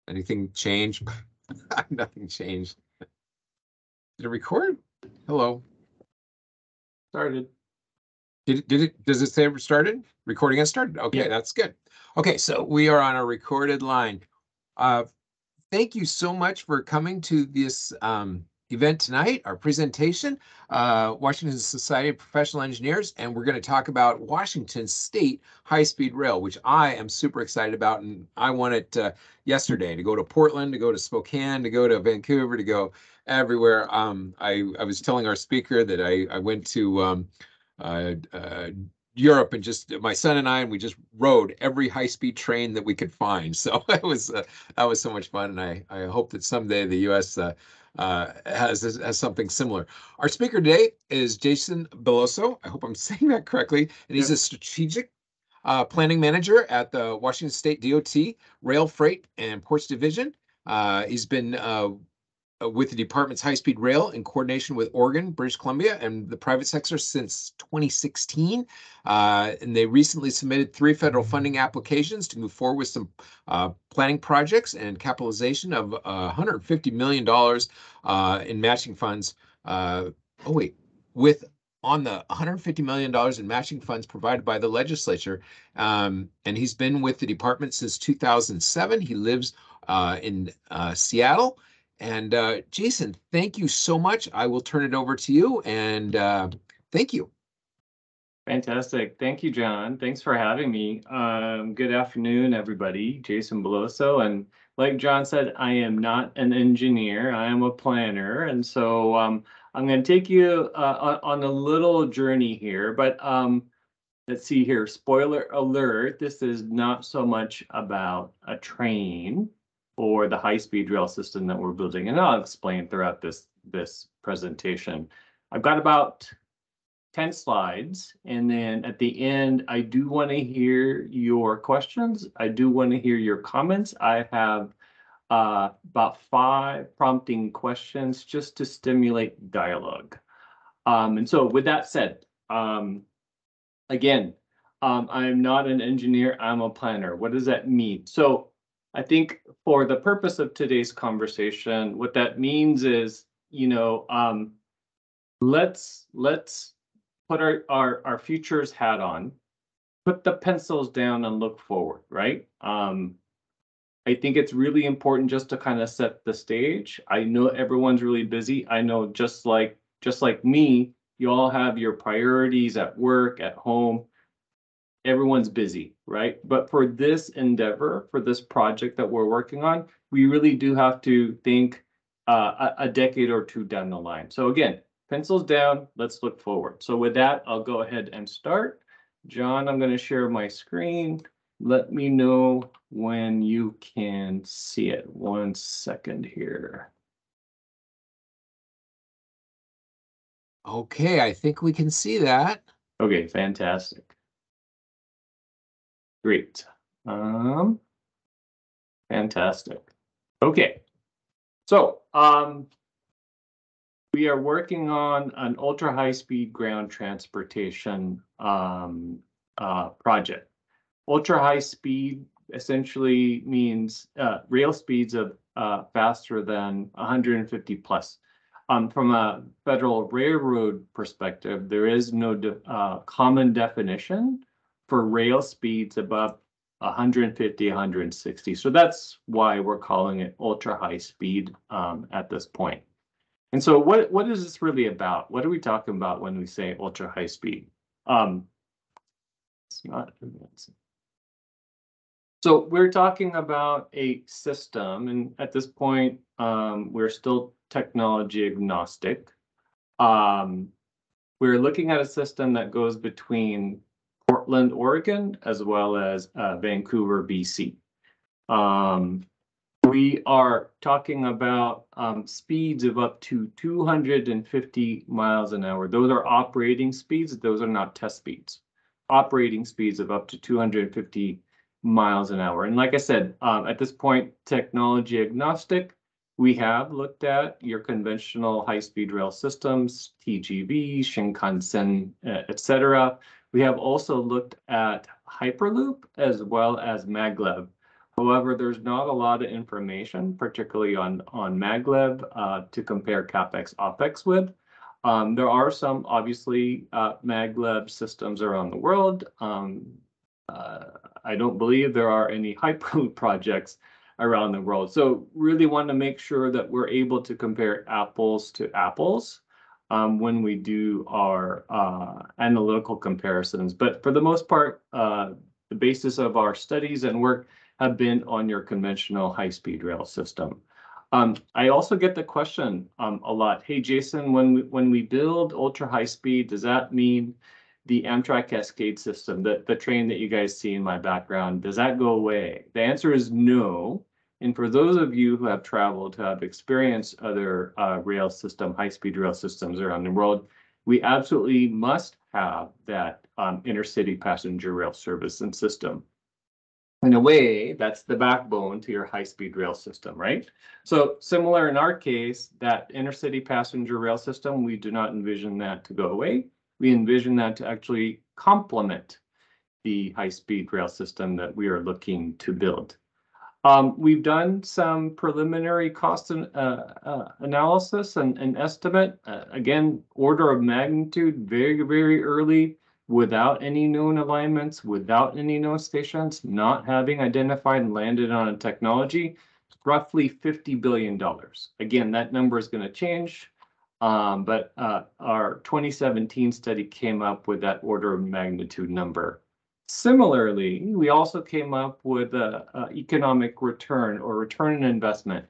Anything change? Nothing changed. Did it record? Hello. Started. Does it say it started? Recording has started. Okay, Yeah. That's good. Okay, so we are on a recorded line. Thank you so much for coming to this event tonight, our presentation, Washington Society of Professional Engineers, and we're going to talk about Washington State high-speed rail, which I am super excited about, and I wanted yesterday to go to Portland, to go to Spokane, to go to Vancouver, to go everywhere. I was telling our speaker that I went to Europe, and just my son and I, and we just rode every high-speed train that we could find. So it was that was so much fun, and I hope that someday the U.S. Has something similar. Our speaker today is Jason Beloso. I hope I'm saying that correctly, and he's a strategic planning manager at the Washington State DOT Rail Freight and Ports Division. He's been with the department's high-speed rail in coordination with Oregon, British Columbia, and the private sector since 2016. And they recently submitted 3 federal funding applications to move forward with some planning projects and capitalization of $150 million in matching funds. On the $150 million in matching funds provided by the legislature. And he's been with the department since 2007. He lives in Seattle. And Jason, thank you so much. I will turn it over to you, and thank you. Fantastic. Thank you, John. Thanks for having me. Good afternoon, everybody. Jason Beloso. And like John said, I am not an engineer. I am a planner. And so I'm going to take you on a little journey here. But let's see here. Spoiler alert. This is not so much about a train or the high-speed rail system that we're building. And I'll explain throughout this presentation. I've got about 10 slides, and then at the end, I do want to hear your questions. I do want to hear your comments. I have about 5 prompting questions just to stimulate dialogue. And so with that said, again, I'm not an engineer, I'm a planner. What does that mean? So I think for the purpose of today's conversation, what that means is, let's put our futures hat on, put the pencils down and look forward, right? I think it's really important just to kind of set the stage. I know everyone's really busy. I know just like me, you all have your priorities at work, at home. Everyone's busy, right? But for this endeavor, for this project that we're working on, we really do have to think a decade or 2 down the line. So again, pencils down, let's look forward. So with that, I'll go ahead and start. John, I'm going to share my screen. Let me know when you can see it. 1 second here. Okay, I think we can see that. Okay, fantastic. Great. Fantastic. Okay. So, we are working on an ultra high speed ground transportation project. Ultra high speed essentially means rail speeds of faster than 150 plus. From a federal railroad perspective, there is no common definition for rail speeds above 150, 160. So that's why we're calling it ultra high speed at this point. And so what is this really about? What are we talking about when we say ultra high speed? It's not advancing. So we're talking about a system, and at this point, we're still technology agnostic. We're looking at a system that goes between Portland, Oregon, as well as Vancouver, BC. We are talking about speeds of up to 250 miles an hour. Those are operating speeds. Those are not test speeds. Operating speeds of up to 250 miles an hour. And like I said, at this point, technology agnostic. We have looked at your conventional high-speed rail systems, TGV, Shinkansen, etc. We have also looked at Hyperloop as well as maglev. However, there's not a lot of information, particularly on maglev, to compare CapEx OpEx with. There are some, obviously, maglev systems around the world. I don't believe there are any Hyperloop projects around the world. So really want to make sure that we're able to compare apples to apples when we do our analytical comparisons. But for the most part, the basis of our studies and work have been on your conventional high-speed rail system. I also get the question a lot. Hey, Jason, when we build ultra high speed, does that mean the Amtrak Cascade system, the train that you guys see in my background, does that go away? The answer is no. And for those of you who have traveled, who have experienced other rail system, high-speed rail systems around the world, we absolutely must have that intercity passenger rail service and system. In a way, that's the backbone to your high-speed rail system, right? So similar in our case, that intercity passenger rail system, we do not envision that to go away. We envision that to actually complement the high-speed rail system that we are looking to build. We've done some preliminary cost analysis and estimate. Again, order of magnitude, very, very early, without any known alignments, without any known stations, not having identified and landed on a technology, roughly $50 billion. Again, that number is going to change, but our 2017 study came up with that order of magnitude number. Similarly, we also came up with an economic return or return on investment.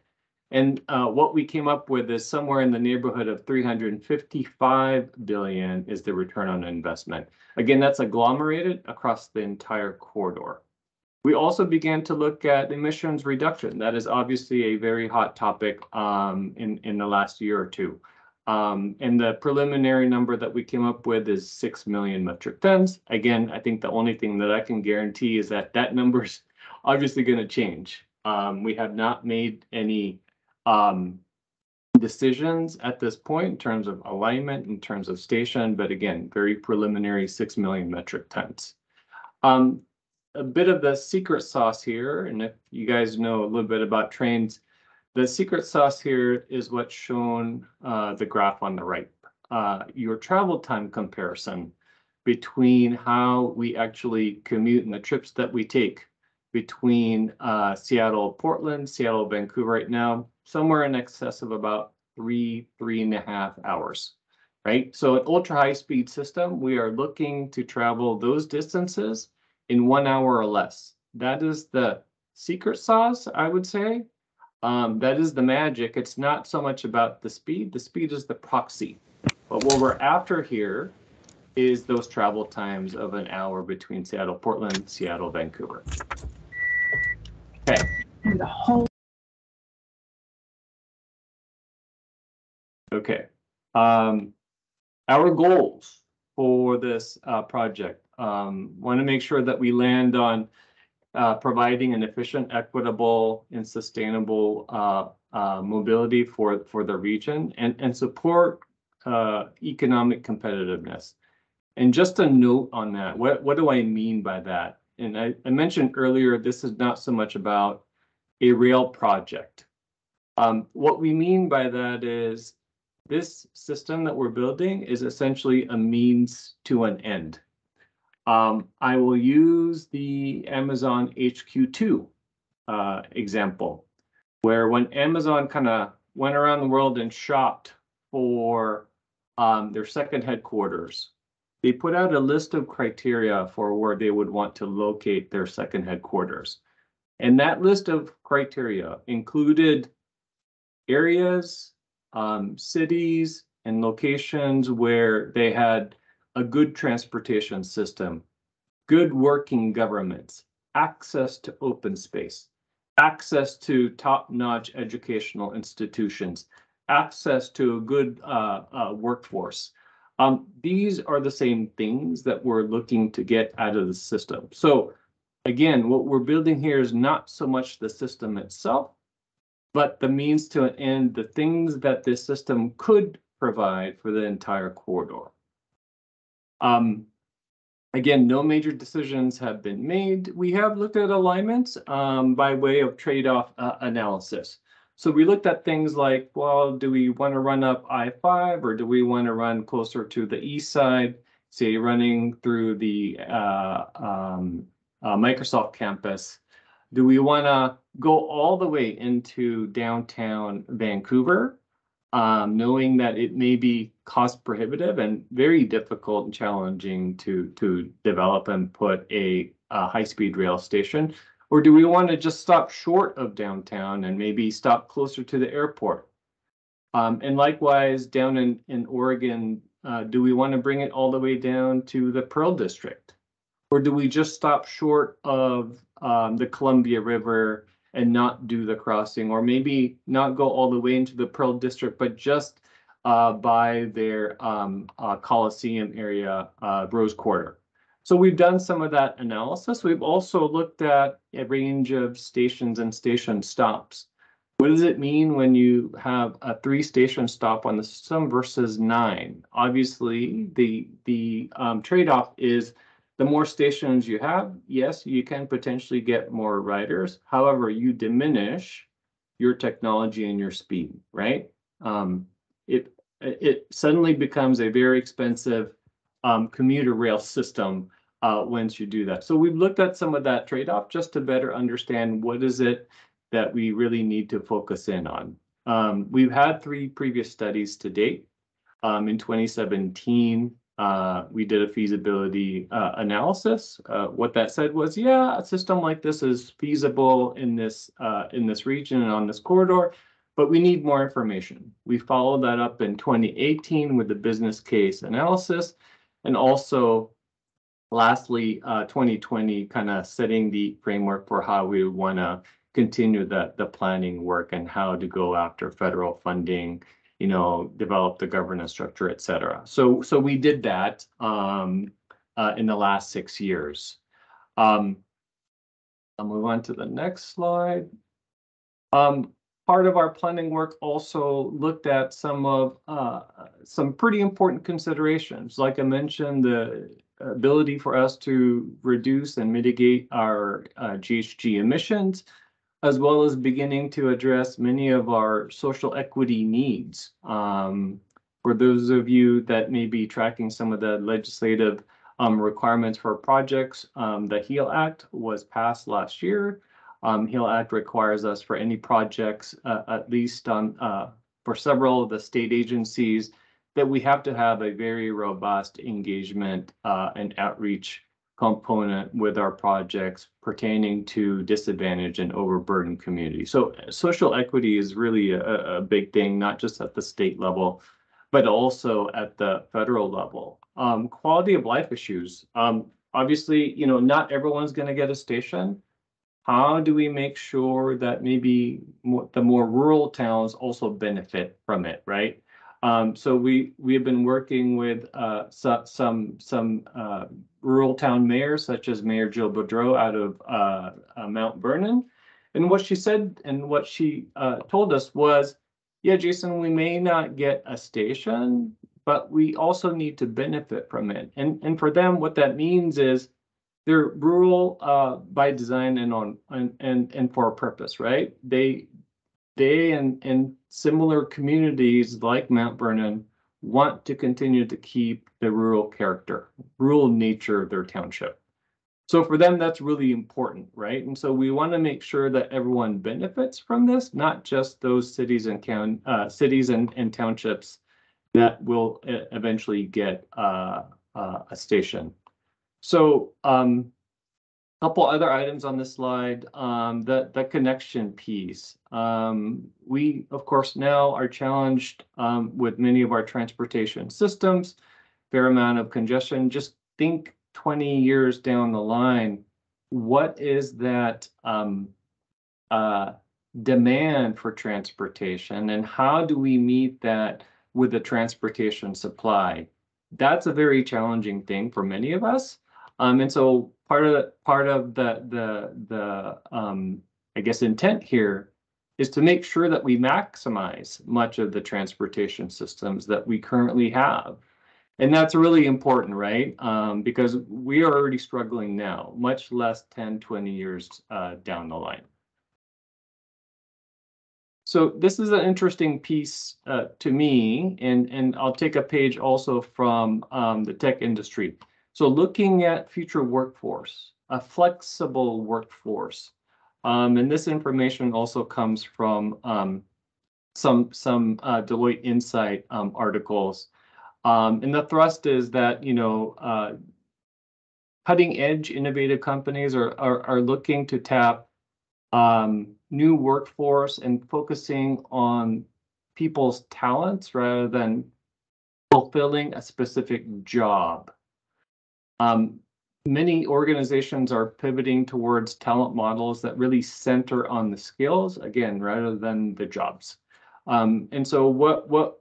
And what we came up with is somewhere in the neighborhood of 355 billion is the return on investment. Again, that's agglomerated across the entire corridor. We also began to look at emissions reduction. That is obviously a very hot topic in the last year or two. And the preliminary number that we came up with is 6 million metric tons. Again, I think the only thing that I can guarantee is that that number is obviously going to change. We have not made any decisions at this point in terms of alignment, in terms of station, but again, very preliminary 6 million metric tons. A bit of the secret sauce here, and if you guys know a little bit about trains, the secret sauce here is what's shown the graph on the right. Your travel time comparison between how we actually commute and the trips that we take between Seattle, Portland, Seattle, Vancouver right now, somewhere in excess of about 3.5 hours, right? So an ultra high speed system, we are looking to travel those distances in 1 hour or less. That is the secret sauce, I would say. That is the magic. It's not so much about the speed. The speed is the proxy. But what we're after here is those travel times of an hour between Seattle, Portland, Seattle, Vancouver. Okay. And the whole. Okay. Our goals for this project, want to make sure that we land on providing an efficient, equitable, and sustainable mobility for the region and support economic competitiveness. And just a note on that, what do I mean by that? And I mentioned earlier, this is not so much about a rail project. What we mean by that is this system that we're building is essentially a means to an end. I will use the Amazon HQ2 example, where when Amazon kind of went around the world and shopped for their second headquarters, they put out a list of criteria for where they would want to locate their second headquarters. And that list of criteria included areas, cities, and locations where they had a good transportation system, good working governments, access to open space, access to top-notch educational institutions, access to a good workforce. These are the same things that we're looking to get out of the system. So again, what we're building here is not so much the system itself, but the means to an end, the things that this system could provide for the entire corridor. Again, no major decisions have been made. We have looked at alignments by way of trade-off analysis. So we looked at things like, well, do we want to run up I-5 or do we want to run closer to the east side, say running through the Microsoft campus? Do we want to go all the way into downtown Vancouver, knowing that it may be cost prohibitive and very difficult and challenging to develop and put a high-speed rail station? Or do we want to just stop short of downtown and maybe stop closer to the airport? And likewise, down in Oregon, do we want to bring it all the way down to the Pearl District? Or do we just stop short of the Columbia River and not do the crossing, or maybe not go all the way into the Pearl District, but just by their Coliseum area, Rose Quarter? So we've done some of that analysis. We've also looked at a range of stations and station stops. What does it mean when you have a 3-station stop on the system versus 9? Obviously, the trade-off is the more stations you have, yes, you can potentially get more riders. However, you diminish your technology and your speed, right? It suddenly becomes a very expensive commuter rail system once you do that. So we've looked at some of that trade-off just to better understand what is it that we really need to focus in on. We've had 3 previous studies to date. In 2017, we did a feasibility analysis. What that said was, yeah, a system like this is feasible in this region and on this corridor, but we need more information. We followed that up in 2018 with the business case analysis, and also lastly, 2020, kind of setting the framework for how we want to continue the planning work and how to go after federal funding, develop the governance structure, et cetera. So we did that in the last 6 years. I'll move on to the next slide. Part of our planning work also looked at some pretty important considerations. Like I mentioned, the ability for us to reduce and mitigate our GHG emissions, as well as beginning to address many of our social equity needs. For those of you that may be tracking some of the legislative requirements for projects, the HEAL Act was passed last year. HEAL Act requires us for any projects, at least for several of the state agencies, that we have to have a very robust engagement and outreach component with our projects pertaining to disadvantaged and overburdened communities. So social equity is really a big thing, not just at the state level, but also at the federal level. Quality of life issues. Obviously, not everyone's going to get a station. How do we make sure that maybe the more rural towns also benefit from it, right? So we have been working with some rural town mayors, such as Mayor Jill Boudreau out of Mount Vernon. And what she said and what she told us was, yeah, Jason, we may not get a station, but we also need to benefit from it. And for them, what that means is they're rural by design and for a purpose, right? They and similar communities like Mount Vernon want to continue to keep the rural nature of their township. So for them, that's really important, right? And so we want to make sure that everyone benefits from this, not just those cities and townships that will eventually get a station. So couple other items on this slide, the connection piece. We, of course, now are challenged with many of our transportation systems, fair amount of congestion. Just think 20 years down the line, what is that demand for transportation and how do we meet that with the transportation supply? That's a very challenging thing for many of us. And so part of the I guess intent here is to make sure that we maximize much of the transportation systems that we currently have. And that's really important, right? Because we are already struggling now, much less 10, 20 years down the line. So this is an interesting piece to me, and I'll take a page also from the tech industry. So looking at future workforce, a flexible workforce. And this information also comes from some Deloitte Insight articles. And the thrust is that, cutting edge innovative companies are looking to tap new workforce and focusing on people's talents rather than fulfilling a specific job. Many organizations are pivoting towards talent models that really center on the skills, again, rather than the jobs. And so what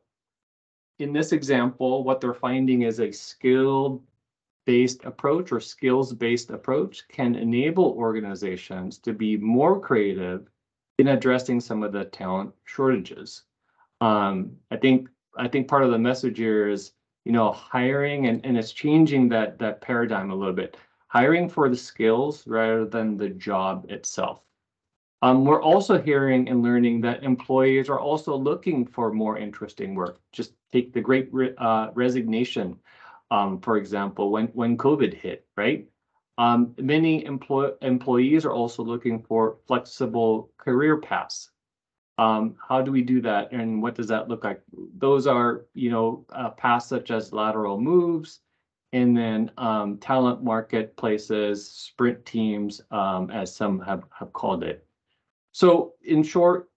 in this example, what they're finding is a skill-based approach or skills-based approach can enable organizations to be more creative in addressing some of the talent shortages. I think part of the message here is, hiring and it's changing that paradigm a little bit. Hiring for the skills rather than the job itself. We're also hearing and learning that employees are also looking for more interesting work. Just take the great resignation, for example, when COVID hit, right? Many employees are also looking for flexible career paths. How do we do that, and what does that look like? Those are, paths such as lateral moves, and then talent marketplaces, sprint teams, as some have called it. So in short,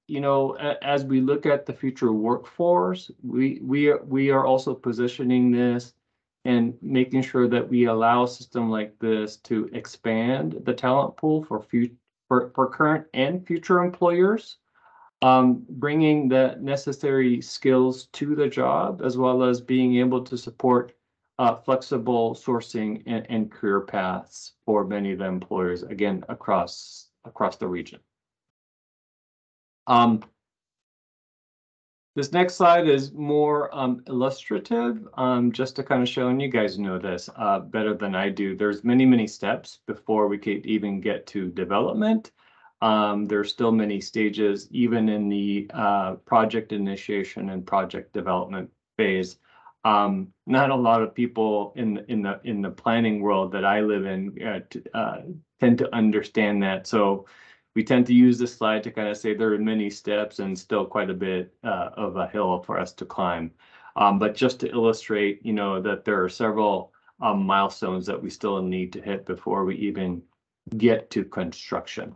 as we look at the future workforce, we are also positioning this and making sure that we allow a system like this to expand the talent pool for current and future employers, bringing the necessary skills to the job, as well as being able to support flexible sourcing and career paths for many of the employers, again, across the region. This next slide is more illustrative, just to kind of show, and you guys know this better than I do. There's many steps before we could even get to development. There's still many stages, even in the project initiation and project development phase. Not a lot of people in the planning world that I live in tend to understand that. So we tend to use this slide to kind of say there are many steps and still quite a bit of a hill for us to climb. But just to illustrate, that there are several milestones that we still need to hit before we even get to construction.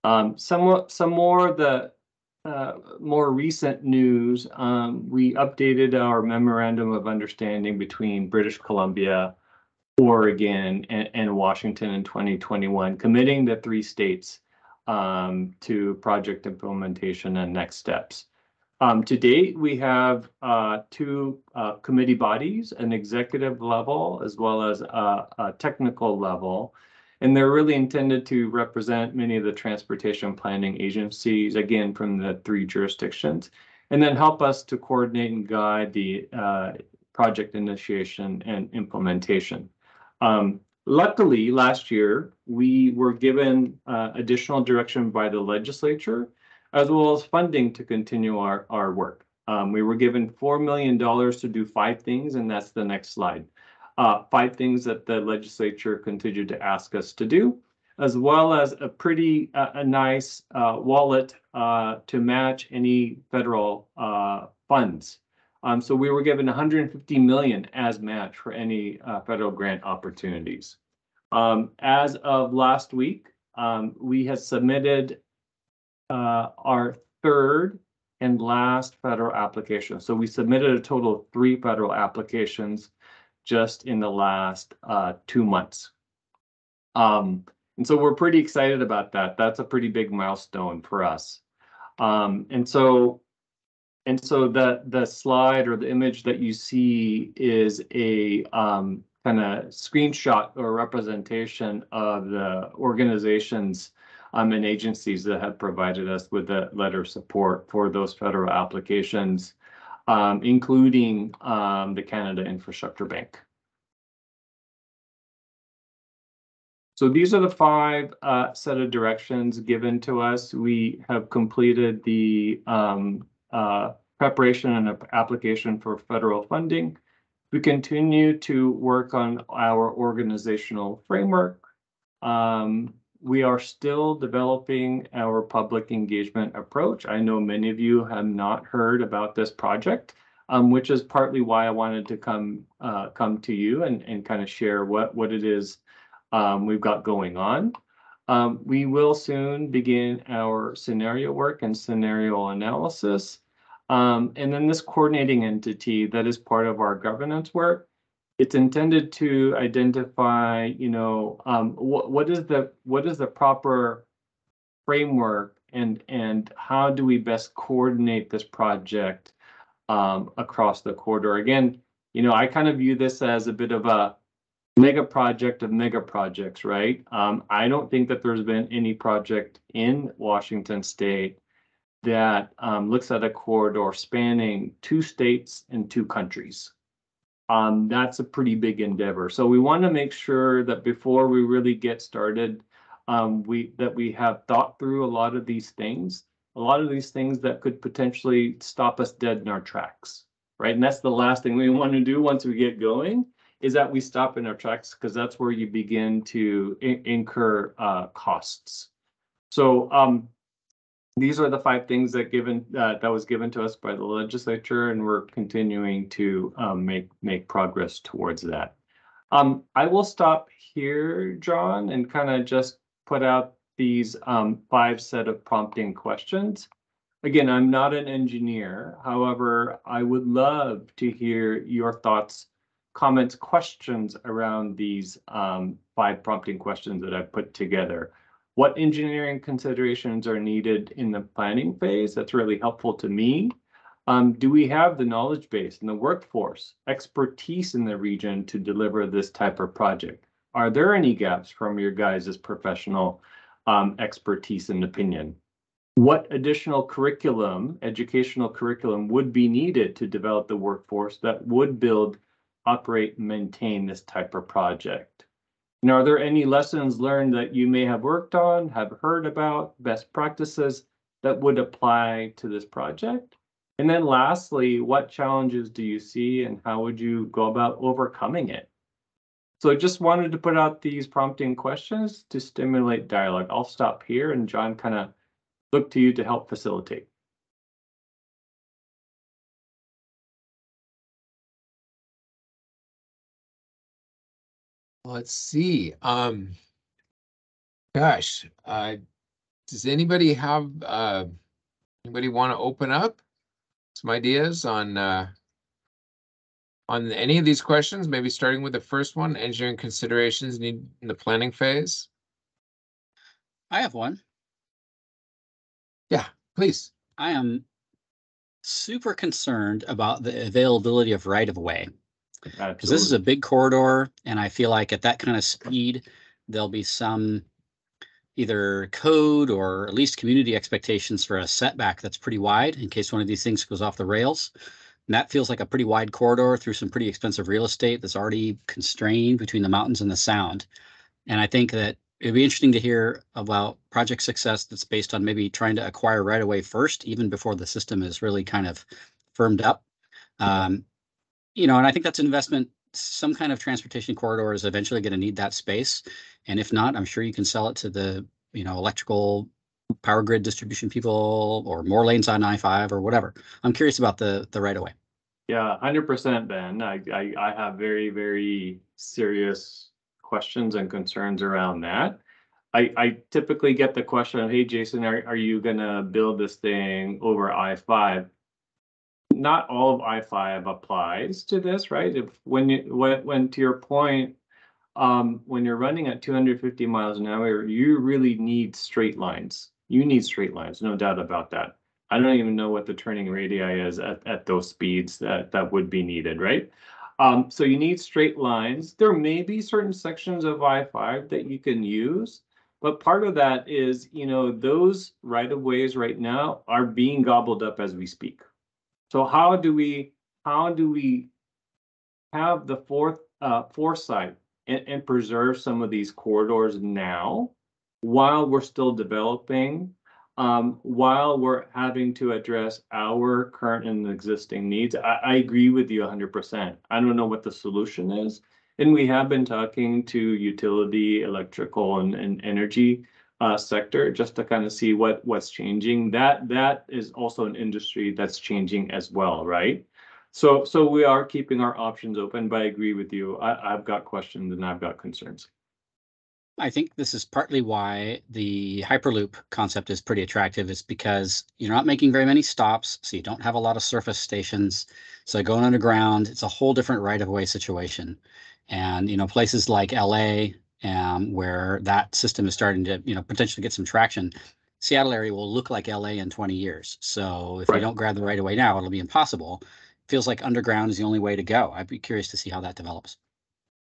Some more of the more recent news, we updated our memorandum of understanding between British Columbia, Oregon, and Washington in 2021, committing the 3 states to project implementation and next steps. To date, we have 2 committee bodies, an executive level as well as a technical level, and they're really intended to represent many of the transportation planning agencies, again, from the 3 jurisdictions, and then help us to coordinate and guide the project initiation and implementation. Luckily, last year, we were given additional direction by the legislature, as well as funding to continue our work. We were given $4 million to do 5 things, and that's the next slide. 5 things that the legislature continued to ask us to do, as well as a pretty nice wallet to match any federal funds. So we were given $150 million as match for any federal grant opportunities. As of last week, we have submitted our 3rd and last federal application. So we submitted a total of 3 federal applications just in the last 2 months. And so we're pretty excited about that. That's a pretty big milestone for us. And so the slide or the image that you see is a kind of screenshot or representation of the organizations and agencies that have provided us with the letter of support for those federal applications. including the Canada Infrastructure Bank. So these are the 5 set of directions given to us. We have completed the preparation and application for federal funding. We continue to work on our organizational framework. We are still developing our public engagement approach. I know many of you have not heard about this project, which is partly why I wanted to come to you and kind of share what it is we've got going on. We will soon begin our scenario work and scenario analysis. And then this coordinating entity that is part of our governance work, it's intended to identify, what is the proper framework and how do we best coordinate this project across the corridor. Again, I kind of view this as a bit of a mega project of mega projects, right? I don't think that there's been any project in Washington State that looks at a corridor spanning 2 states and 2 countries. That's a pretty big endeavor. So we want to make sure that before we really get started, we have thought through a lot of these things that could potentially stop us dead in our tracks, right? And that's the last thing we want to do once we get going, is that we stop in our tracks, because that's where you begin to incur costs. So these are the 5 things that was given to us by the legislature, and we're continuing to make progress towards that. I will stop here, John, and kind of just put out these 5 set of prompting questions. Again, I'm not an engineer. However, I would love to hear your thoughts, comments, questions around these 5 prompting questions that I've put together. What engineering considerations are needed in the planning phase? That's really helpful to me. Do we have the knowledge base and the workforce, expertise in the region to deliver this type of project? Are there any gaps from your guys' professional expertise and opinion? What additional curriculum, educational curriculum, would be needed to develop the workforce that would build, operate, and maintain this type of project? Are there any lessons learned that you may have worked on, have heard about, best practices that would apply to this project? And then lastly, what challenges do you see and how would you go about overcoming it? So I just wanted to put out these prompting questions to stimulate dialogue. I'll stop here and John, kind of look to you to help facilitate. Let's see. Gosh, does anybody have anybody want to open up some ideas on any of these questions? Maybe starting with the first one, engineering considerations needed in the planning phase. I have one. Yeah, please. I am super concerned about the availability of right-of-way. Because this is a big corridor, and I feel like at that kind of speed, there'll be some either code or at least community expectations for a setback that's pretty wide in case one of these things goes off the rails. And that feels like a pretty wide corridor through some pretty expensive real estate that's already constrained between the mountains and the sound. And I think that it'd be interesting to hear about project success that's based on maybe trying to acquire right away first, even before the system is really kind of firmed up. And I think that's an investment. Some kind of transportation corridor is eventually going to need that space. And if not, I'm sure you can sell it to the, electrical power grid distribution people or more lanes on I-5 or whatever. I'm curious about the right of way. Yeah, 100%, Ben. I have very, very serious questions and concerns around that. I typically get the question, hey, Jason, are you going to build this thing over I-5? Not all of I-5 applies to this, right? When to your point, when you're running at 250 miles an hour, you really need straight lines. You need straight lines, no doubt about that. I don't even know what the turning radii is at those speeds that would be needed, right? So you need straight lines. There may be certain sections of I-5 that you can use, but part of that is, those right-of-ways right now are being gobbled up as we speak. So how do we have the foresight and preserve some of these corridors now while we're still developing, while we're having to address our current and existing needs? I agree with you 100%. I don't know what the solution is. And we have been talking to utility, electrical, and energy sector just to kind of see what's changing. That is also an industry that's changing as well, right? So we are keeping our options open, but I agree with you. I've got questions and I've got concerns. I think this is partly why the Hyperloop concept is pretty attractive. Is because you're not making very many stops, so you don't have a lot of surface stations. So going underground, it's a whole different right-of-way situation. And places like LA, where that system is starting to potentially get some traction, Seattle area will look like LA in 20 years. So if you don't grab the right of way now, it'll be impossible. Feels like underground is the only way to go. I'd be curious to see how that develops.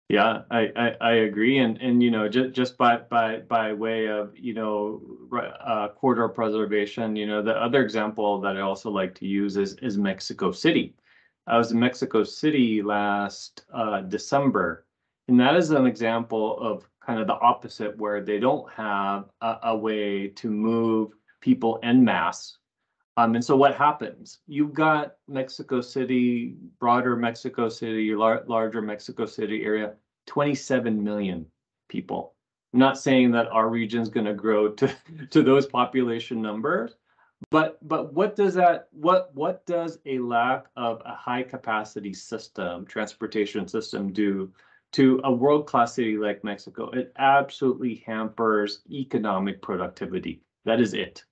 Yeah, I agree, and just by way of corridor preservation, the other example that I also like to use is Mexico City. I was in Mexico City last December, and that is an example of kind of the opposite, where they don't have a way to move people en masse. And so what happens? You've got Mexico City, broader Mexico City, larger Mexico City area, 27 million people. I'm not saying that our region is going to grow to those population numbers, but what does a lack of a high capacity system, transportation system, do to a world-class city like Mexico? It absolutely hampers economic productivity. That is it.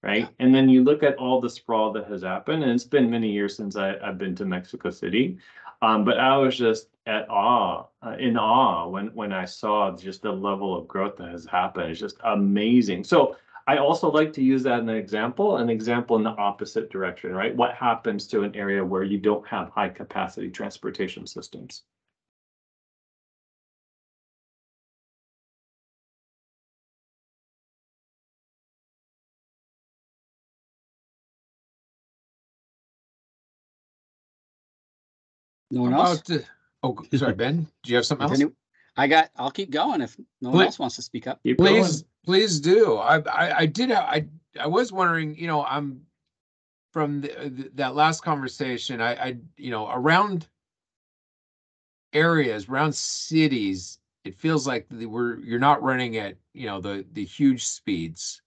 Right. And then you look at all the sprawl that has happened, and it's been many years since I've been to Mexico City. But I was just in awe when I saw just the level of growth that has happened. It's just amazing. So I also like to use that as an example in the opposite direction, right? What happens to an area where you don't have high capacity transportation systems? No one else? Oh, sorry, Ben. Do you have something else? I'll keep going if no one else wants to speak up. Please do. I was wondering, I'm from that last conversation, around areas, around cities, it feels like you're not running at, the huge speeds,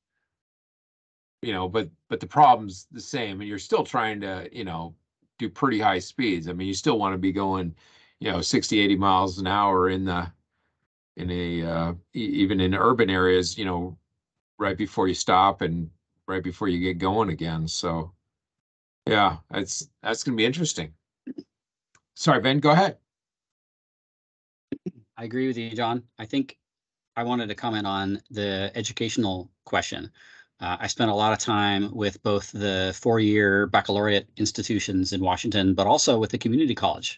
but the problem's the same, and you're still trying to, do pretty high speeds. I mean, you still want to be going, 60, 80 miles an hour even in urban areas, right before you stop and right before you get going again. So yeah, that's going to be interesting. Sorry, Ben, go ahead. I agree with you, John. I think I wanted to comment on the educational question. I spent a lot of time with both the four-year baccalaureate institutions in Washington, but also with the community college,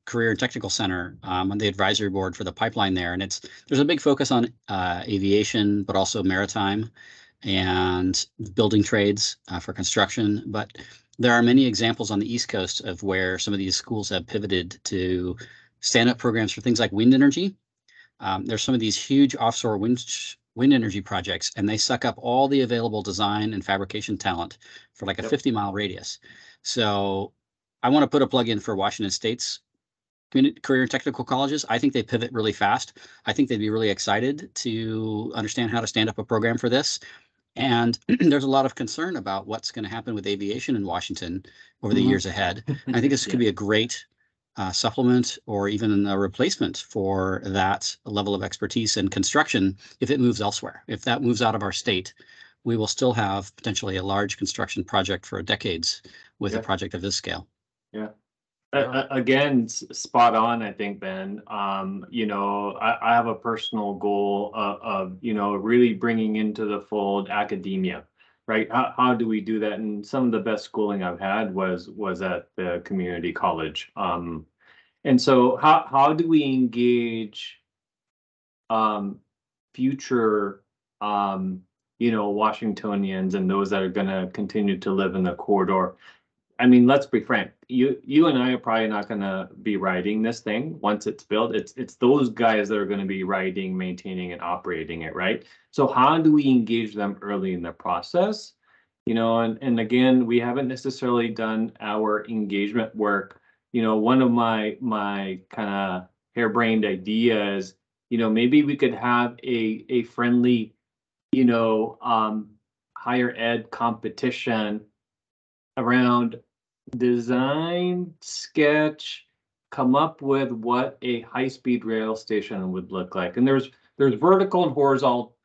career and technical center, on the advisory board for the pipeline there. And there's a big focus on aviation, but also maritime and building trades for construction. But there are many examples on the East Coast of where some of these schools have pivoted to stand-up programs for things like wind energy. There's some of these huge offshore wind energy projects, and they suck up all the available design and fabrication talent for like a 50-mile radius. So I want to put a plug in for Washington State's career and technical colleges. I think they pivot really fast. I think they'd be really excited to understand how to stand up a program for this. And there's a lot of concern about what's going to happen with aviation in Washington over the years ahead. I think this could be a great supplement or even a replacement for that level of expertise and construction if it moves elsewhere. If that moves out of our state, we will still have potentially a large construction project for decades with a project of this scale. Yeah. Again, spot on, I think, Ben. I have a personal goal of really bringing into the fold academia, right? How do we do that? And some of the best schooling I've had was at the community college. And so how do we engage future Washingtonians and those that are going to continue to live in the corridor? I mean, let's be frank. You and I are probably not going to be riding this thing once it's built. It's those guys that are going to be riding, maintaining, and operating it, right? So how do we engage them early in the process? You know, and again, we haven't necessarily done our engagement work. You know, one of my kind of harebrained ideas, you know, maybe we could have a friendly, you know, higher ed competition around design, sketch, come up with what a high-speed rail station would look like. And there's vertical and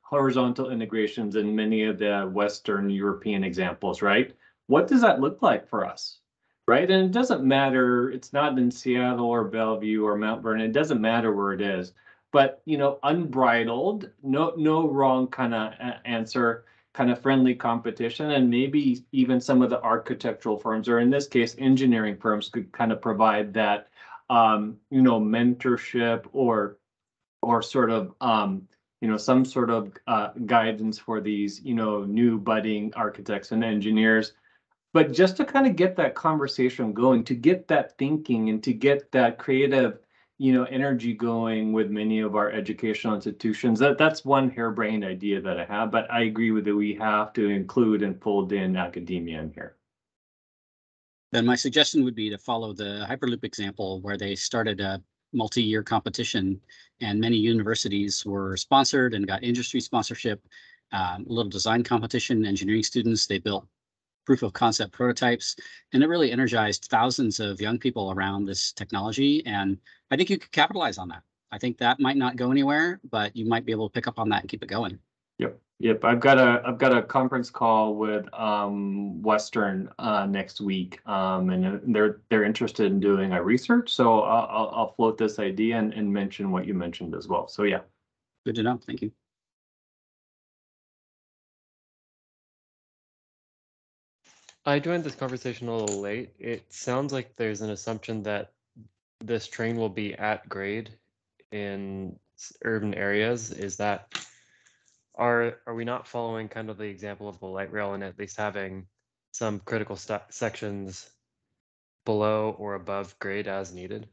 horizontal integrations in many of the Western European examples, right? What does that look like for us, right? And it doesn't matter, it's not in Seattle or Bellevue or Mount Vernon, it doesn't matter where it is. But, you know, unbridled, no wrong kind of answer, kind of friendly competition, and maybe even some of the architectural firms, or in this case, engineering firms, could kind of provide that, you know, mentorship or sort of, you know, some sort of guidance for these, you know, new budding architects and engineers. But just to kind of get that conversation going, to get that thinking, and to get that creative, you know, energy going with many of our educational institutions. That's one harebrained idea that I have, but I agree with that we have to include and fold in academia in here. Then my suggestion would be to follow the Hyperloop example, where they started a multi-year competition and many universities were sponsored and got industry sponsorship, a little design competition, engineering students, they built proof of concept prototypes, and it really energized thousands of young people around this technology. And I think you could capitalize on that. I think that might not go anywhere, but you might be able to pick up on that and keep it going. Yep. I've got a conference call with Western next week, and they're interested in doing a research. So I'll float this idea and mention what you mentioned as well. So yeah. Good to know. Thank you. I joined this conversation a little late. It sounds like there's an assumption that this train will be at grade in urban areas. Is that, are we not following kind of the example of the light rail and at least having some critical sections below or above grade as needed?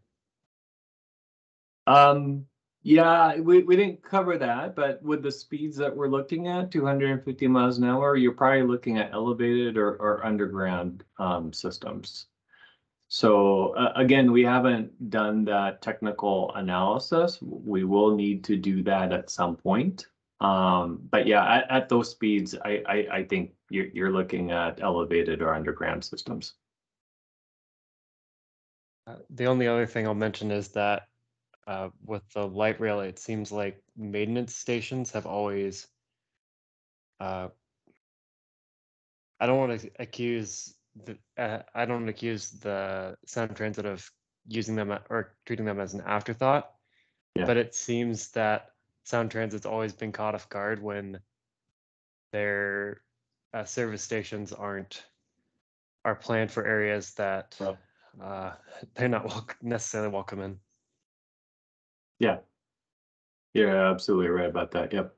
Yeah, we didn't cover that, but with the speeds that we're looking at, 250 miles an hour, you're probably looking at elevated or underground systems. So again, we haven't done that technical analysis. We will need to do that at some point. But yeah, at those speeds, I think you're looking at elevated or underground systems. The only other thing I'll mention is that with the light rail, it seems like maintenance stations have always, I don't want to accuse the Sound Transit of using them or treating them as an afterthought, but it seems that Sound Transit's always been caught off guard when their service stations are planned for areas that they're not necessarily welcome in. Yeah, you're absolutely right about that. Yep.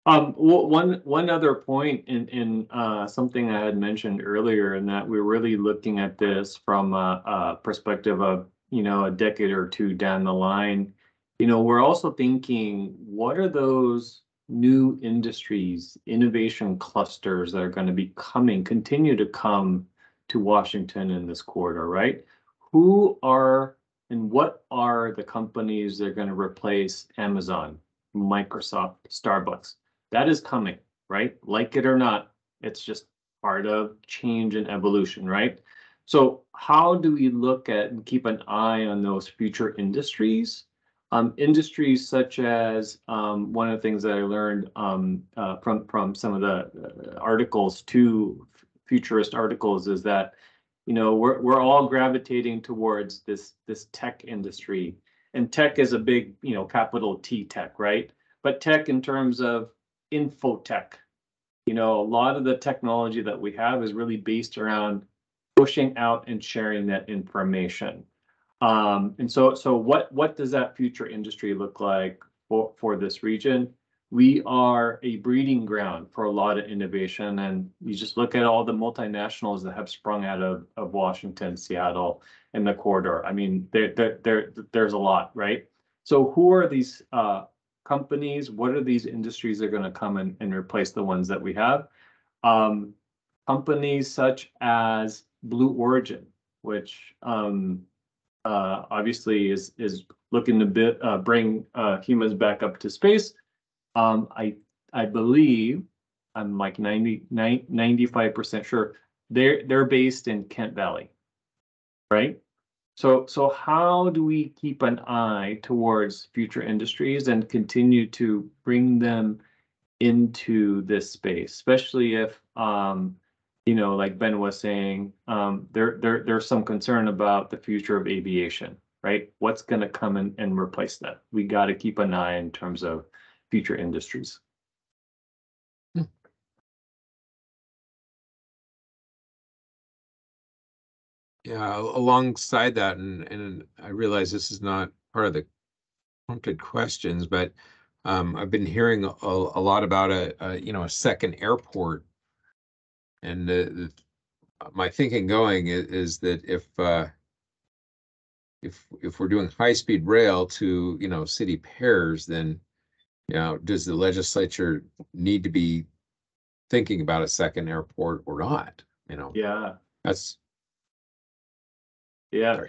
One other point in something I had mentioned earlier, in that we're really looking at this from a perspective of, you know, a decade or two down the line. You know, we're also thinking, what are those new industries, innovation clusters that are going to be continue to come to Washington in this corridor, right? Who are and what are the companies that are going to replace Amazon, Microsoft, Starbucks? That is coming, right? Like it or not, it's just part of change and evolution, right? So how do we look at and keep an eye on those future industries? Industries such as one of the things that I learned from some of the articles, two futurist articles, is that, you know, we're all gravitating towards this tech industry, and tech is a big, you know, capital T tech, right? But tech in terms of infotech, you know, a lot of the technology that we have is really based around pushing out and sharing that information. And so what does that future industry look like for this region? we are a breeding ground for a lot of innovation. And you just look at all the multinationals that have sprung out of Washington, Seattle, and the corridor. I mean, there's a lot, right? So who are these companies? What are these industries that are going to come and replace the ones that we have? Companies such as Blue Origin, which obviously is looking to bring humans back up to space. I believe, I'm like 95% sure they're based in Kent Valley, right? So how do we keep an eye towards future industries and continue to bring them into this space, especially if you know, like Ben was saying, there's some concern about the future of aviation, right? What's going to come in and replace that? We got to keep an eye in terms of future industries. Yeah, alongside that, and I realize this is not part of the prompted questions, but I've been hearing a lot about a second airport, and my thinking going is that if we're doing high-speed rail to city pairs, then does the legislature need to be thinking about a second airport or not? Yeah. That's Yeah,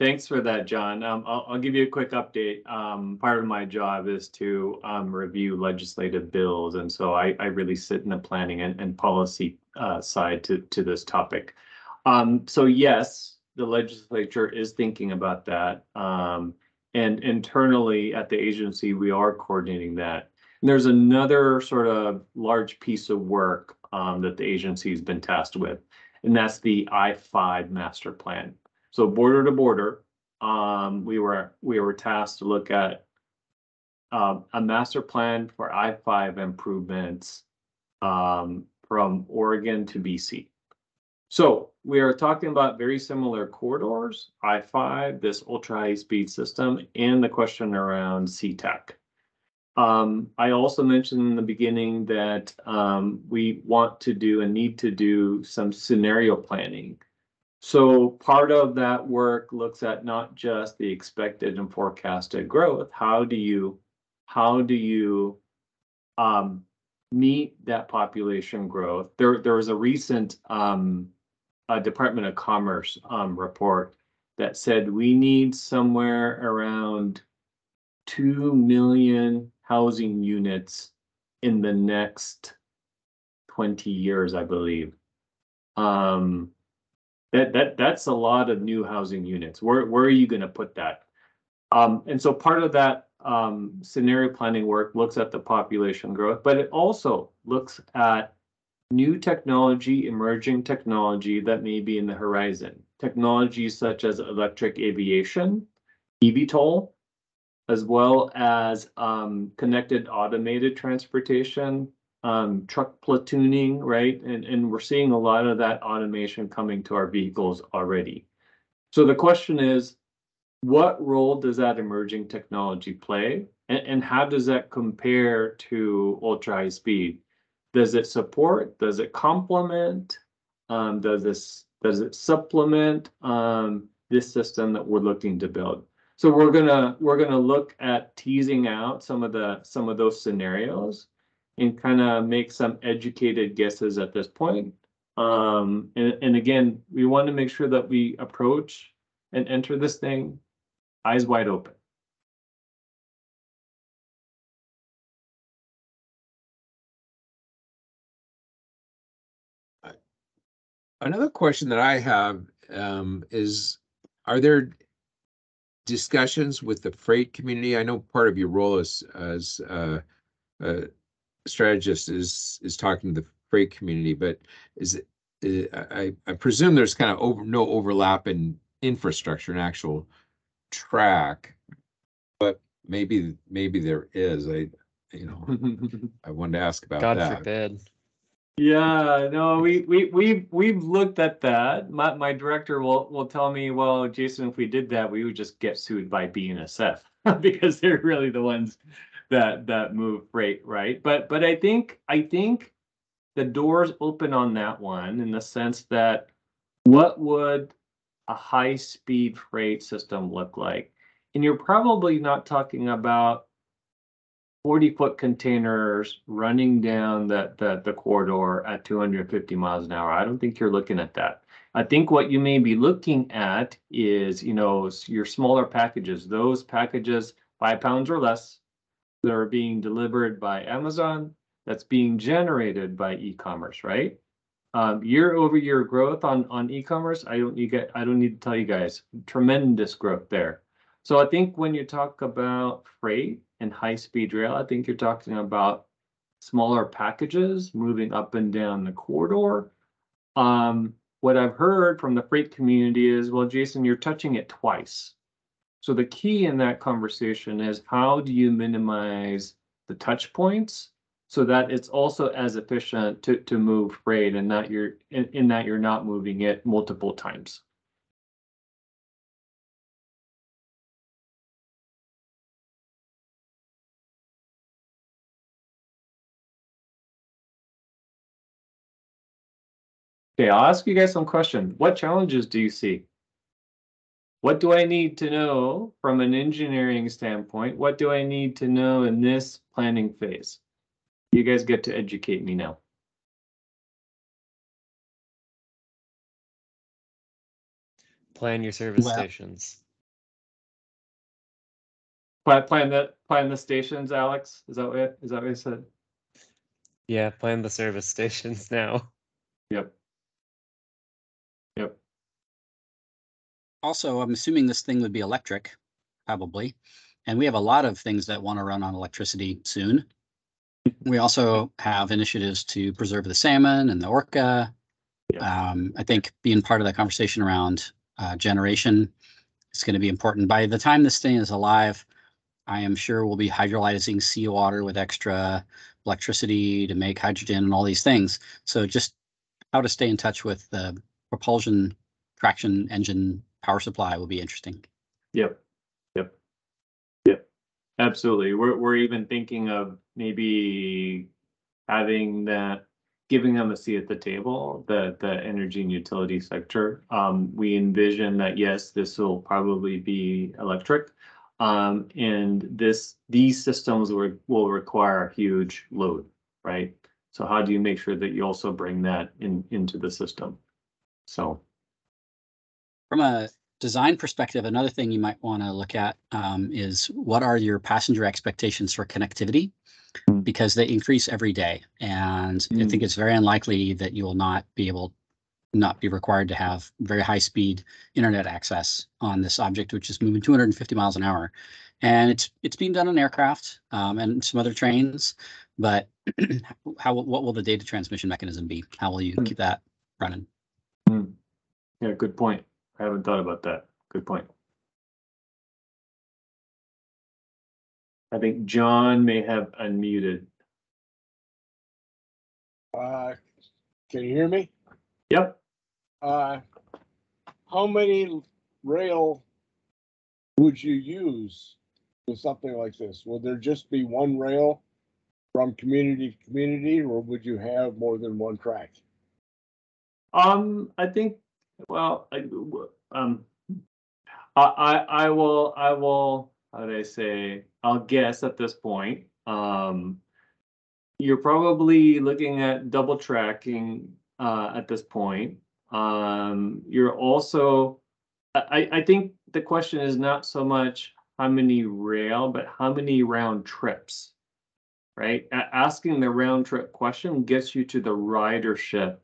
thanks for that, John. I'll give you a quick update. Part of my job is to review legislative bills, and so I really sit in the planning and policy side to this topic. So yes, the legislature is thinking about that, and internally at the agency, we are coordinating that. And there's another sort of large piece of work that the agency has been tasked with, and that's the I-5 master plan. So border to border, we were tasked to look at a master plan for I-5 improvements from Oregon to BC. So we are talking about very similar corridors, I-5, this ultra high speed system, and the question around CTAC. I also mentioned in the beginning that we want to do and need to do some scenario planning. So part of that work looks at not just the expected and forecasted growth. How do you meet that population growth? There was a recent Department of Commerce report that said we need somewhere around 2 million housing units in the next 20 years, I believe. That's a lot of new housing units. Where are you going to put that? And so part of that scenario planning work looks at the population growth, but it also looks at new technology, emerging technology that may be in the horizon. Technologies such as electric aviation, eVTOL, as well as connected automated transportation, truck platooning, right? And we're seeing a lot of that automation coming to our vehicles already. So the question is, what role does that emerging technology play? And how does that compare to ultra high speed? Does it support? Does it complement? Does it supplement this system that we're looking to build? So we're gonna look at teasing out some of those scenarios and kind of make some educated guesses at this point. And again, we want to make sure that we approach and enter this thing eyes wide open. Another question that I have is, are there discussions with the freight community? I know part of your role as a strategist is talking to the freight community, but I presume there's kind of no overlap in infrastructure and actual track, but maybe there is. I wanted to ask about God that. forbid. Yeah, no, we've looked at that. My director will tell me, well, Jason, if we did that, we would just get sued by BNSF because they're really the ones that move freight, right? But I think the doors open on that one in the sense that what would a high-speed freight system look like? And you're probably not talking about 40-foot containers running down the corridor at 250 miles an hour. I don't think you're looking at that. I think what you may be looking at is, your smaller packages, those packages 5 pounds or less that are being delivered by Amazon, that's being generated by e-commerce, right? Year-over-year growth on e-commerce, I don't need to tell you guys, tremendous growth there. So I think when you talk about freight and high-speed rail, I think you're talking about smaller packages moving up and down the corridor. What I've heard from the freight community is, well, Jason, you're touching it twice. So the key in that conversation is how do you minimize the touch points so that it's also as efficient to move freight and that you're not moving it multiple times. Okay, I'll ask you guys some questions. What challenges do you see? What do I need to know from an engineering standpoint? What do I need to know in this planning phase? You guys get to educate me now. Plan your service stations. Plan the stations, Alex. Is that what you said? Yeah, plan the service stations now. Yep. Also, I'm assuming this thing would be electric, probably. And we have a lot of things that want to run on electricity soon. We also have initiatives to preserve the salmon and the orca. Yep. I think being part of the conversation around generation is going to be important. By the time this thing is alive, I am sure we'll be hydrolyzing seawater with extra electricity to make hydrogen and all these things. So just how to stay in touch with the propulsion traction engine power supply will be interesting. Yep. Absolutely. We're even thinking of maybe having that, giving them a seat at the table, the energy and utility sector. We envision that, yes, this will probably be electric. And these systems will require a huge load, right? So how do you make sure that you also bring that into the system? So from a design perspective, another thing you might want to look at is what are your passenger expectations for connectivity? Because they increase every day. And I think it's very unlikely that you will not be required to have very high speed internet access on this object, which is moving 250 miles an hour. And it's being done on aircraft and some other trains, but what will the data transmission mechanism be? How will you keep that running? Yeah, good point. I haven't thought about that. Good point. I think John may have unmuted. Can you hear me? Yep. How many rail would you use with something like this? Would there just be one rail from community to community, or would you have more than one track? I think, well, I will, how do I say, I'll guess at this point. You're probably looking at double tracking at this point. You're also, I think the question is not so much how many rail, but how many round trips, right? Asking the round trip question gets you to the ridership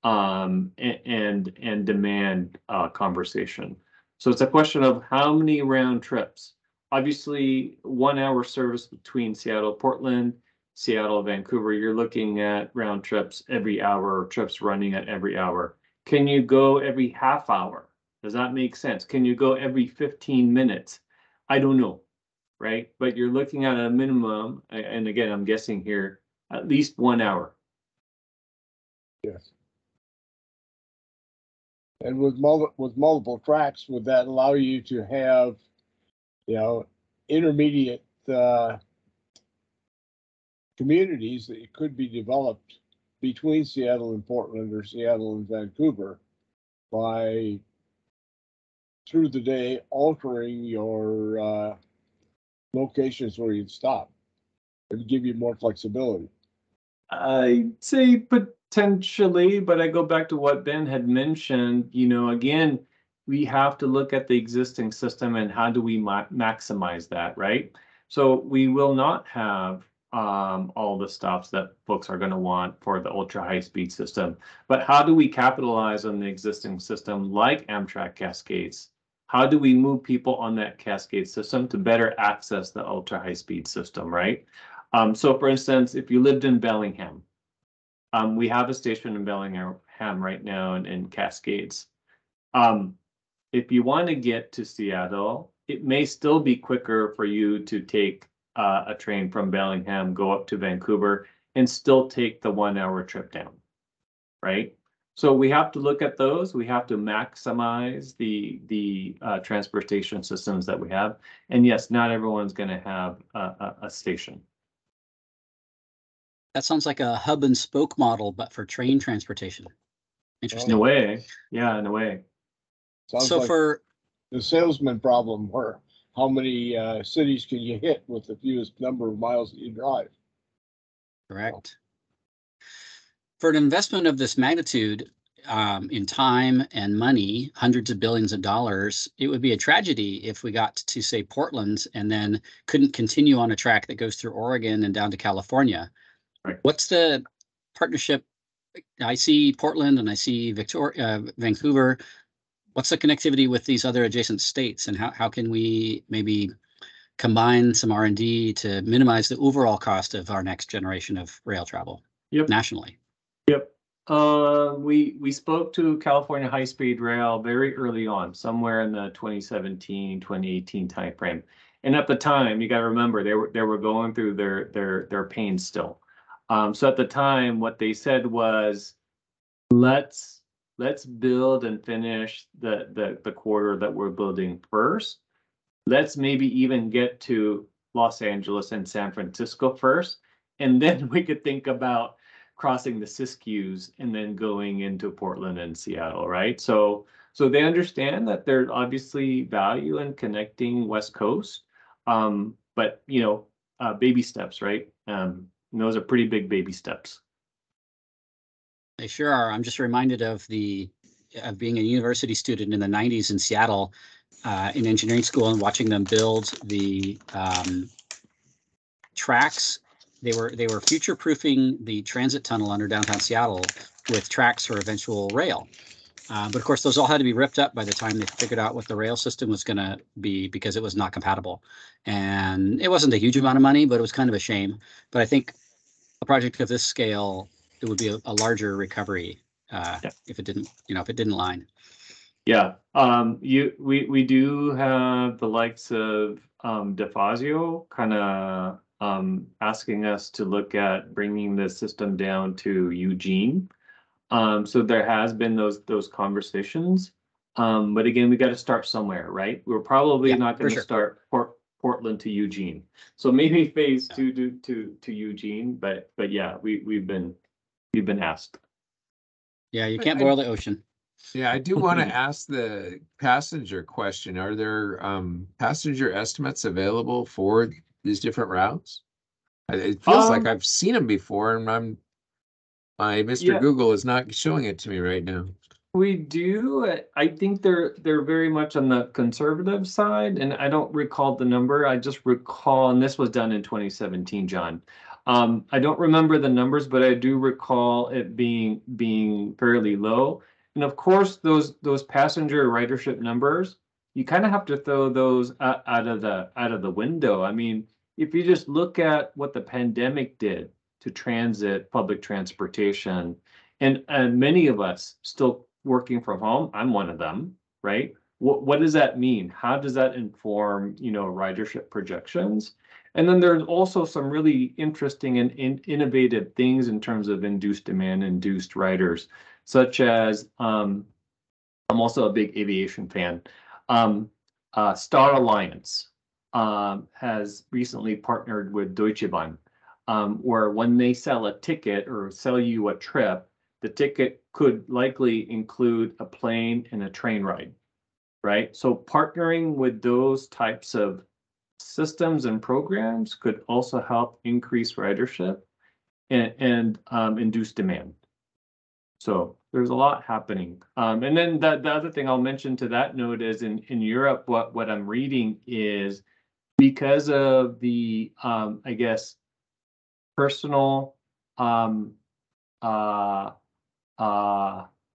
and demand conversation. So it's a question of how many round trips. Obviously, 1 hour service between Seattle, Portland, Seattle, Vancouver, you're looking at round trips every hour, or trips running at every hour. Can you go every half hour? Does that make sense? Can you go every 15 minutes? I don't know, right? But you're looking at a minimum, and again, I'm guessing here, at least 1 hour. Yes. And with multiple tracks, would that allow you to have, intermediate communities that could be developed between Seattle and Portland or Seattle and Vancouver by through the day altering your locations where you'd stop and give you more flexibility. I'd say potentially, but I go back to what Ben had mentioned, you know, again, we have to look at the existing system and how do we maximize that, right? So we will not have all the stops that folks are going to want for the ultra high speed system, but how do we capitalize on the existing system like Amtrak Cascades? How do we move people on that Cascade system to better access the ultra high speed system, right? So for instance, if you lived in Bellingham, we have a station in Bellingham right now in Cascades. If you want to get to Seattle, it may still be quicker for you to take a train from Bellingham, go up to Vancouver, and still take the 1 hour trip down, right? So we have to look at those. We have to maximize the transportation systems that we have. And yes, not everyone's going to have a station. That sounds like a hub and spoke model, but for train transportation. Interesting. In a way, yeah, in a way. Sounds So like for the salesman problem, where how many cities can you hit with the fewest number of miles that you drive? correct. For an investment of this magnitude, in time and money, hundreds of billions of dollars, it would be a tragedy if we got to, say, Portland and then couldn't continue on a track that goes through Oregon and down to California. Right. What's the partnership? I see Portland and I see Vancouver. What's the connectivity with these other adjacent states, and how can we maybe combine some R&D to minimize the overall cost of our next generation of rail travel nationally? Yep. We spoke to California High Speed Rail very early on, somewhere in the 2017, 2018 timeframe. And at the time, you got to remember they were going through their pain still. So at the time, what they said was, let's build and finish the corridor that we're building first. Let's maybe even get to Los Angeles and San Francisco first, and then we could think about crossing the Siskiyous and then going into Portland and Seattle, right? So they understand that there's obviously value in connecting West Coast, but you know, baby steps, right? Those are pretty big baby steps. They sure are. I'm just reminded of being a university student in the 90s in Seattle in engineering school and watching them build the tracks. They were future-proofing the transit tunnel under downtown Seattle with tracks for eventual rail. But of course, those all had to be ripped up by the time they figured out what the rail system was going to be, because it was not compatible. And it wasn't a huge amount of money, but it was kind of a shame. But I think a project of this scale, it would be a larger recovery if it didn't line. Yeah, we do have the likes of DeFazio kind of asking us to look at bringing the system down to Eugene. So there has been those conversations, but again, we got to start somewhere, right? We're probably not going to start Portland to Eugene. So maybe phase 2 to Eugene, but yeah, we've been asked. Yeah, you can't boil the ocean. Yeah, I do want to ask the passenger question. Are there passenger estimates available for these different routes? It feels like I've seen them before, and my Mr. Google is not showing it to me right now. We do. I think they're very much on the conservative side, and I don't recall the number. I just recall, and this was done in 2017, John. I don't remember the numbers, but I do recall it being fairly low. And of course, those passenger ridership numbers, you kind of have to throw those out of the window. I mean, if you just look at what the pandemic did to transit, public transportation, and many of us still working from home, I'm one of them, right? What does that mean? How does that inform, ridership projections? And then there's also some really interesting and innovative things in terms of induced demand, induced riders, such as I'm also a big aviation fan. Star Alliance has recently partnered with Deutsche Bahn where when they sell a ticket or sell you a trip, the ticket could likely include a plane and a train ride, right? So partnering with those types of systems and programs could also help increase ridership and induce demand. So there's a lot happening. And then the other thing I'll mention to that note is in Europe, what I'm reading is because of the, I guess, personal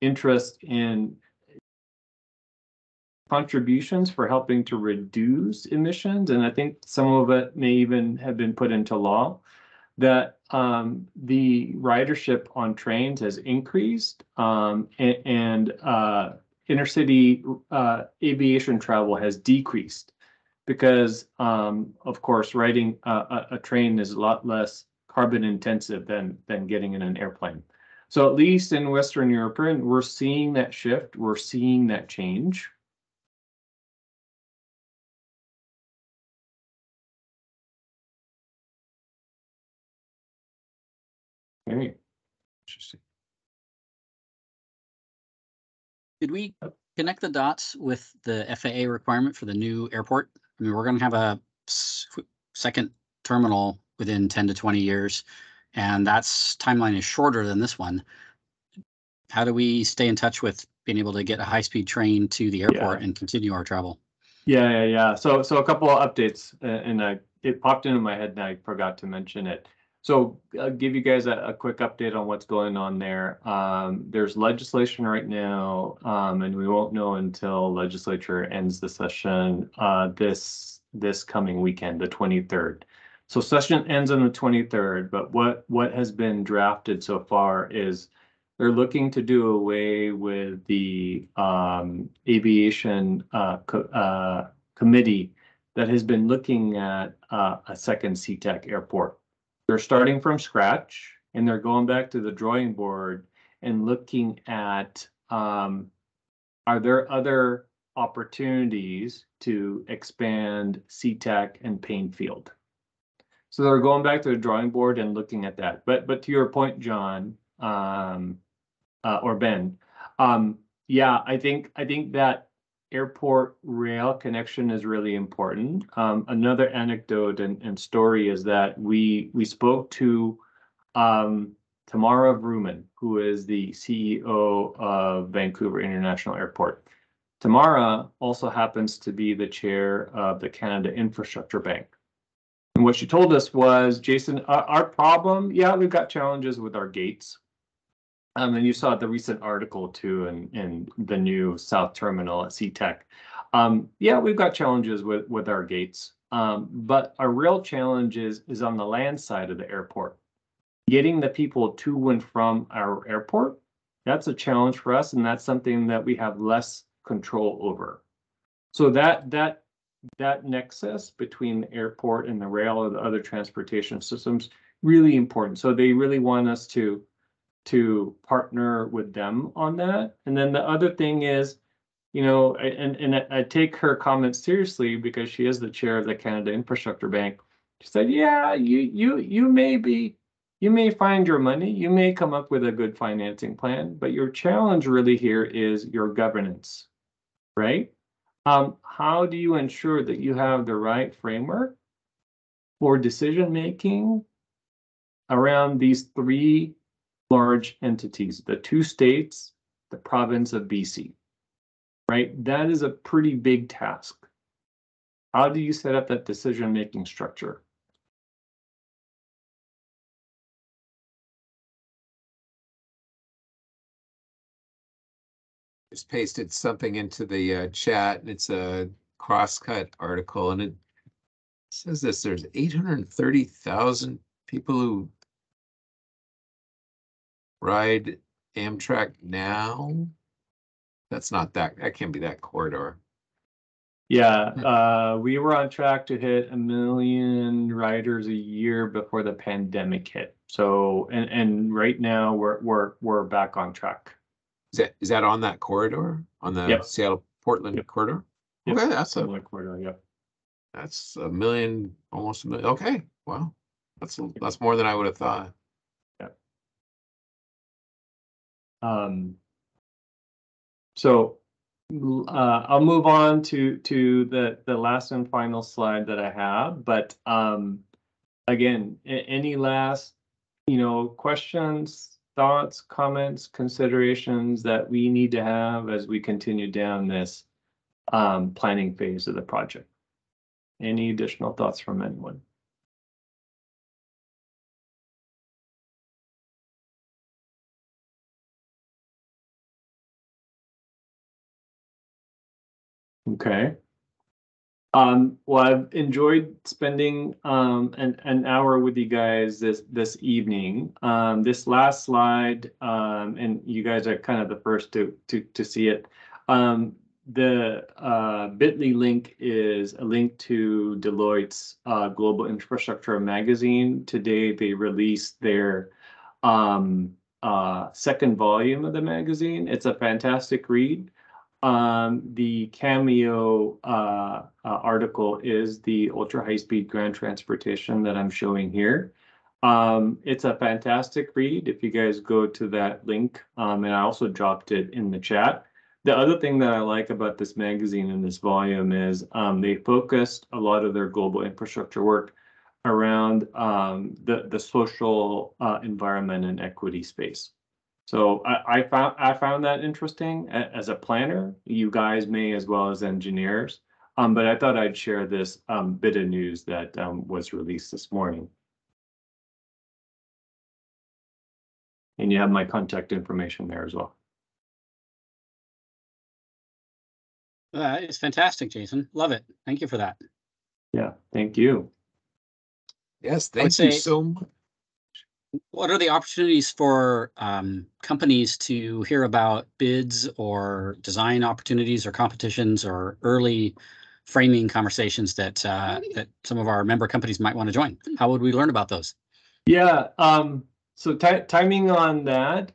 interest in contributions for helping to reduce emissions, and I think some of it may even have been put into law, that the ridership on trains has increased, and intercity aviation travel has decreased because, of course, riding a train is a lot less carbon intensive than getting in an airplane. So at least in Western Europe, we're seeing that shift, we're seeing that change. Very interesting. Did we connect the dots with the FAA requirement for the new airport? I mean, we're going to have a second terminal within 10 to 20 years, and that's timeline is shorter than this one. How do we stay in touch with being able to get a high-speed train to the airport and continue our travel? Yeah. So a couple of updates, and it popped into my head and I forgot to mention it. So I'll give you guys a quick update on what's going on there. There's legislation right now, and we won't know until legislature ends the session this coming weekend, the 23rd. So session ends on the 23rd, but what has been drafted so far is they're looking to do away with the aviation committee that has been looking at a second CTEC airport. They're starting from scratch and they're going back to the drawing board and looking at are there other opportunities to expand CTEC and Painfield. So they're going back to the drawing board and looking at that. But to your point, John, or Ben, yeah, I think that airport rail connection is really important. Another anecdote and story is that we spoke to Tamara Vrooman, who is the CEO of Vancouver International Airport. Tamara also happens to be the chair of the Canada Infrastructure Bank. And what she told us was, Jason, our problem, yeah, we've got challenges with our gates. And you saw the recent article too in the new South Terminal at CTEC. Yeah, we've got challenges with our gates, but our real challenge is on the land side of the airport. Getting the people to and from our airport, that's a challenge for us, and that's something that we have less control over. So that nexus between the airport and the rail or the other transportation systems, really important. So they really want us to partner with them on that. And then the other thing is, you know, and I take her comments seriously because she is the chair of the Canada Infrastructure Bank. She said, yeah, you may find your money, you may come up with a good financing plan, but your challenge really here is your governance, right? How do you ensure that you have the right framework for decision making around these three large entities, the two states, the province of BC, right? That is a pretty big task. How do you set up that decision-making structure? Just pasted something into the chat, and it's a Crosscut article, and it says this: there's 830,000 people who ride Amtrak now. That's not that can't be that corridor. Yeah, we were on track to hit 1 million riders a year before the pandemic hit. So, and right now we're back on track. Is that on that corridor, on the Seattle Portland corridor? Yep. Okay, that's a corridor. Yep. That's 1 million, almost 1 million. Okay, wow. That's more than I would have thought. So I'll move on to the last and final slide that I have, but again, any last questions, thoughts, comments, considerations that we need to have as we continue down this planning phase of the project? Any additional thoughts from anyone? Okay. Well, I've enjoyed spending an hour with you guys this evening. This last slide, and you guys are kind of the first to see it. The bit.ly link is a link to Deloitte's Global Infrastructure magazine. Today they released their second volume of the magazine. It's a fantastic read. The Cameo article is the ultra high-speed ground transportation that I'm showing here. It's a fantastic read if you guys go to that link, and I also dropped it in the chat. The other thing that I like about this magazine and this volume is they focused a lot of their global infrastructure work around the social environment and equity space. So I found that interesting as a planner. You guys may as well as engineers, but I thought I'd share this bit of news that was released this morning. And you have my contact information there as well. It's fantastic, Jason. Love it. Thank you for that. Yeah, thank you. Yes, thank you so much. What are the opportunities for companies to hear about bids or design opportunities or competitions or early framing conversations that that some of our member companies might want to join? How would we learn about those? Yeah, so timing on that,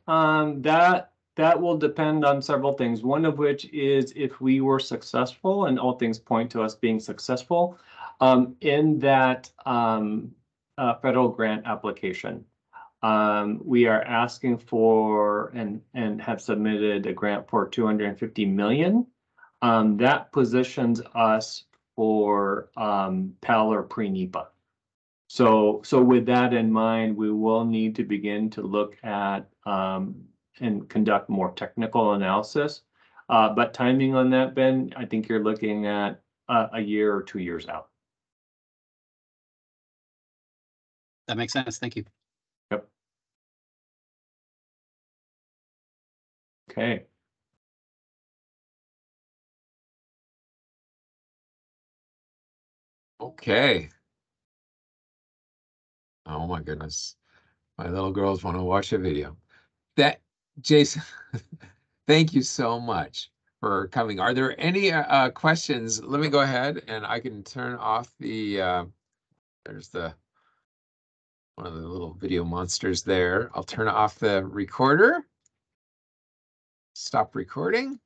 that will depend on several things. One of which is if we were successful, and all things point to us being successful in that federal grant application. We are asking for and have submitted a grant for $250 million. That positions us for PAL or pre-NEPA. So with that in mind, we will need to begin to look at and conduct more technical analysis. But timing on that, Ben, I think you're looking at a year or 2 years out. That makes sense. Thank you. Yep. Okay. Okay. Oh my goodness. My little girls want to watch a video. That, Jason, thank you so much for coming. Are there any questions? Let me go ahead and I can turn off the, there's one of the little video monsters there. I'll turn off the recorder. Stop recording.